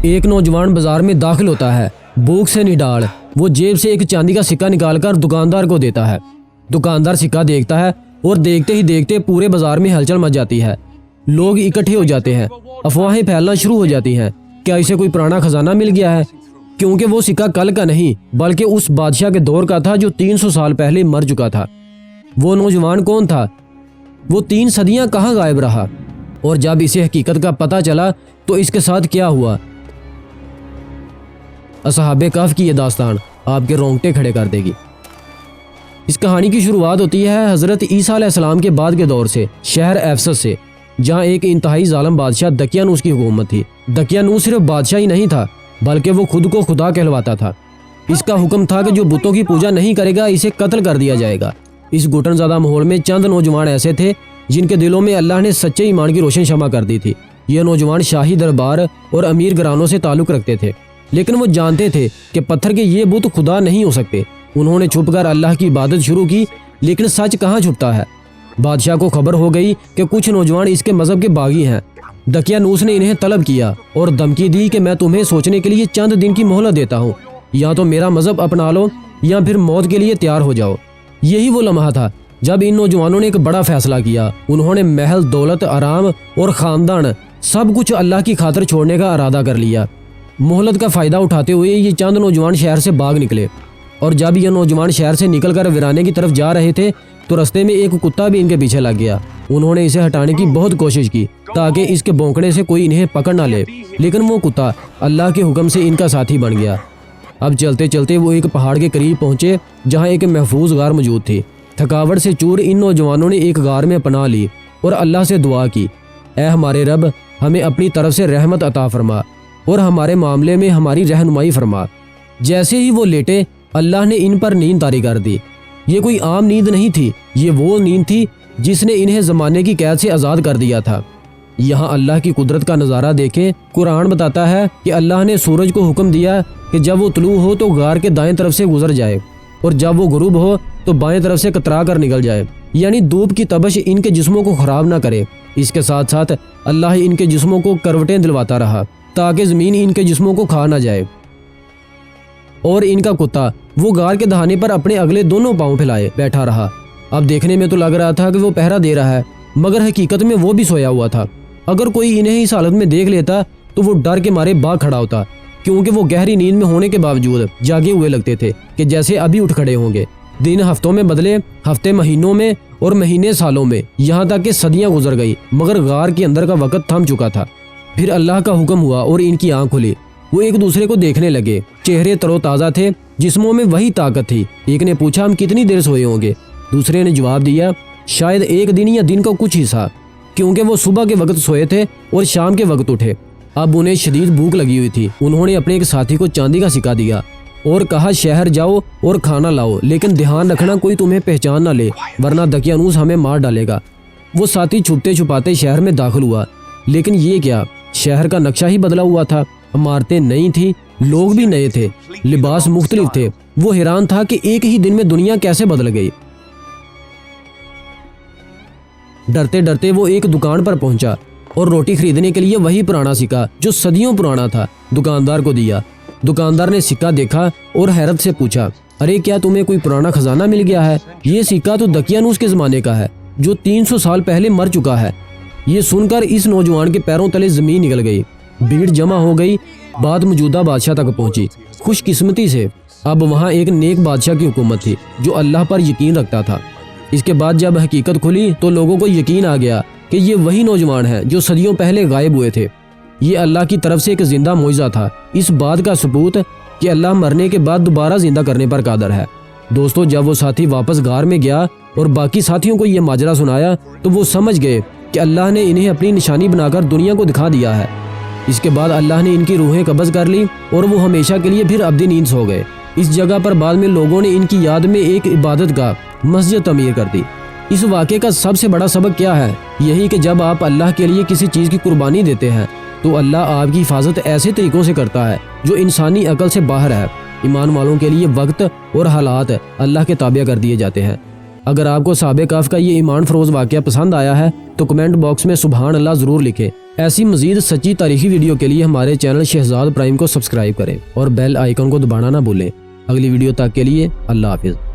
ایک نوجوان بازار میں داخل ہوتا ہے، بھوک سے نڈال۔ وہ جیب سے ایک چاندی کا سکہ نکال کر دکاندار کو دیتا ہے۔ دکاندار سکہ دیکھتا ہے اور دیکھتے ہی دیکھتے پورے بازار میں ہلچل مچ جاتی ہے۔ لوگ اکٹھے ہو جاتے ہیں، افواہیں پھیلنا شروع ہو جاتی ہیں۔ کیا اسے کوئی پرانا خزانہ مل گیا ہے؟ کیونکہ وہ سکہ کل کا نہیں بلکہ اس بادشاہ کے دور کا تھا جو 300 سال پہلے مر چکا تھا۔ وہ نوجوان کون تھا؟ وہ 3 صدیاں کہاں غائب رہا؟ اور جب اسے حقیقت کا پتہ چلا تو اس کے ساتھ کیا ہوا؟ اصحاب کہف کی یہ داستان آپ کے رونگٹے کھڑے کر دے گی۔ اس کہانی کی شروعات ہوتی ہے حضرت عیسیٰ علیہ السلام کے بعد کے دور سے، شہر ایفسس سے، جہاں ایک انتہائی ظالم بادشاہ دقیانوس کی حکومت تھی۔ دقیانوس صرف بادشاہ ہی نہیں تھا بلکہ وہ خود کو خدا کہلواتا تھا۔ اس کا حکم تھا کہ جو بتوں کی پوجا نہیں کرے گا اسے قتل کر دیا جائے گا۔ اس گھٹن زدہ ماحول میں چند نوجوان ایسے تھے جن کے دلوں میں اللہ نے سچے ایمان کی روشن شمع کر دی تھی۔ یہ نوجوان شاہی دربار اور امیر گھرانوں سے تعلق رکھتے تھے، لیکن وہ جانتے تھے کہ پتھر کے یہ بت خدا نہیں ہو سکتے۔ انہوں نے چھپ کر اللہ کی عبادت شروع کی، لیکن سچ کہاں چھپتا ہے؟ بادشاہ کو خبر ہو گئی کہ کچھ نوجوان اس کے مذہب کے باغی ہیں۔ دقیانوس نے انہیں طلب کیا اور دھمکی دی کہ میں تمہیں سوچنے کے لیے چند دن کی مہلت دیتا ہوں، یا تو میرا مذہب اپنا لو یا پھر موت کے لیے تیار ہو جاؤ۔ یہی وہ لمحہ تھا جب ان نوجوانوں نے ایک بڑا فیصلہ کیا۔ انہوں نے محل، دولت، آرام اور خاندان سب کچھ اللہ کی خاطر چھوڑنے کا ارادہ کر لیا۔ مہلت کا فائدہ اٹھاتے ہوئے یہ چند نوجوان شہر سے بھاگ نکلے، اور جب یہ نوجوان شہر سے نکل کر ویرانے کی طرف جا رہے تھے تو رستے میں ایک کتا بھی ان کے پیچھے لگ گیا۔ انہوں نے اسے ہٹانے کی بہت کوشش کی تاکہ اس کے بھونکنے سے کوئی انہیں پکڑ نہ لے، لیکن وہ کتا اللہ کے حکم سے ان کا ساتھی بن گیا۔ اب چلتے چلتے وہ ایک پہاڑ کے قریب پہنچے جہاں ایک محفوظ غار موجود تھی۔ تھکاوٹ سے چور ان نوجوانوں نے ایک غار میں پناہ لی اور اللہ سے دعا کی، اے ہمارے رب، ہمیں اپنی طرف سے رحمت عطا فرما اور ہمارے معاملے میں ہماری رہنمائی فرما۔ جیسے ہی وہ لیٹے اللہ نے ان پر نیند طاری کر دی۔ یہ کوئی عام نیند نہیں تھی، یہ وہ نیند تھی جس نے انہیں زمانے کی قید سے آزاد کر دیا تھا۔ یہاں اللہ کی قدرت کا نظارہ دیکھیں۔ قرآن بتاتا ہے کہ اللہ نے سورج کو حکم دیا کہ جب وہ طلوع ہو تو غار کے دائیں طرف سے گزر جائے، اور جب وہ غروب ہو تو بائیں طرف سے کترا کر نکل جائے، یعنی دھوپ کی تبش ان کے جسموں کو خراب نہ کرے۔ اس کے ساتھ ساتھ اللہ ان کے جسموں کو کروٹیں دلواتا رہا تاکہ زمین ان کے جسموں کو کھا نہ جائے۔ اور ان کا کتا وہ غار کے دہانے پر اپنے اگلے دونوں پاؤں پھیلائے بیٹھا رہا۔ اب دیکھنے میں تو لگ رہا تھا کہ وہ پہرا دے رہا ہے، مگر حقیقت میں وہ بھی سویا ہوا تھا۔ اگر کوئی انہیں اس حالت میں دیکھ لیتا تو وہ ڈر کے مارے بھاگ کھڑا ہوتا، کیونکہ وہ گہری نیند میں ہونے کے باوجود جاگے ہوئے لگتے تھے کہ جیسے ابھی اٹھ کھڑے ہوں گے۔ دن ہفتوں میں بدلے، ہفتے مہینوں میں، اور مہینے سالوں میں، یہاں تک کہ صدیاں گزر گئی، مگر غار کے اندر کا وقت تھم چکا تھا۔ پھر اللہ کا حکم ہوا اور ان کی آنکھ کھلی۔ وہ ایک دوسرے کو دیکھنے لگے، چہرے تر و تازہ تھے، جسموں میں وہی طاقت تھی۔ ایک نے پوچھا، ہم کتنی دیر سوئے ہوں گے؟ دوسرے نے جواب دیا، شاید 1 دن یا دن کا کچھ حصہ، کیونکہ وہ صبح کے وقت سوئے تھے اور شام کے وقت اٹھے۔ اب انہیں شدید بھوک لگی ہوئی تھی۔ انہوں نے اپنے ایک ساتھی کو چاندی کا سکہ دیا اور کہا، شہر جاؤ اور کھانا لاؤ، لیکن دھیان رکھنا کوئی تمہیں پہچان نہ لے، ورنہ دقیانوس ہمیں مار ڈالے گا۔ وہ ساتھی چھپتے چھپاتے شہر میں داخل ہوا، لیکن یہ کیا، شہر کا نقشہ ہی بدلا ہوا تھا۔ عمارتیں نئی تھیں، لوگ بھی نئے تھے، لباس مختلف تھے۔ وہ حیران تھا کہ ایک ہی دن میں دنیا کیسے بدل گئی۔ ڈرتے ڈرتے وہ ایک دکان پر پہنچا اور روٹی خریدنے کے لیے وہی پرانا سکہ جو صدیوں پرانا تھا دکاندار کو دیا۔ دکاندار نے سکہ دیکھا اور حیرت سے پوچھا، ارے کیا تمہیں کوئی پرانا خزانہ مل گیا ہے؟ یہ سکہ تو دقیانوس کے زمانے کا ہے جو 300 سال پہلے مر چکا ہے۔ یہ سن کر اس نوجوان کے پیروں تلے زمین نکل گئی، بھیڑ جمع ہو گئی۔ بات موجودہ بادشاہ تک پہنچی۔ خوش قسمتی سے اب وہاں ایک نیک بادشاہ کی حکومت تھی جو اللہ پر یقین رکھتا تھا۔ اس کے بعد جب حقیقت کھلی تو لوگوں کو یقین آ گیا کہ یہ وہی نوجوان ہے جو صدیوں پہلے غائب ہوئے تھے۔ یہ اللہ کی طرف سے ایک زندہ معجزہ تھا، اس بات کا ثبوت کہ اللہ مرنے کے بعد دوبارہ زندہ کرنے پر قادر ہے۔ دوستو، جب وہ ساتھی واپس غار میں گیا اور باقی ساتھیوں کو یہ ماجرا سنایا تو وہ سمجھ گئے کہ اللہ نے انہیں اپنی نشانی بنا کر دنیا کو دکھا دیا ہے۔ اس کے بعد اللہ نے ان کی روحیں قبض کر لی اور وہ ہمیشہ کے لیے پھر ابدی نیند سو گئے۔ اس جگہ پر بعد میں لوگوں نے ان کی یاد میں ایک عبادت گاہ مسجد تعمیر کر دی۔ اس واقعے کا سب سے بڑا سبق کیا ہے؟ یہی کہ جب آپ اللہ کے لیے کسی چیز کی قربانی دیتے ہیں تو اللہ آپ کی حفاظت ایسے طریقوں سے کرتا ہے جو انسانی عقل سے باہر ہے۔ ایمان والوں کے لیے وقت اور حالات اللہ کے تابع کر دیے جاتے ہیں۔ اگر آپ کو اصحاب کہف کا یہ ایمان فروز واقعہ پسند آیا ہے تو کمنٹ باکس میں سبحان اللہ ضرور لکھیں۔ ایسی مزید سچی تاریخی ویڈیو کے لیے ہمارے چینل شہزاد پرائم کو سبسکرائب کریں اور بیل آئیکن کو دبانا نہ بھولیں۔ اگلی ویڈیو تک کے لیے اللہ حافظ۔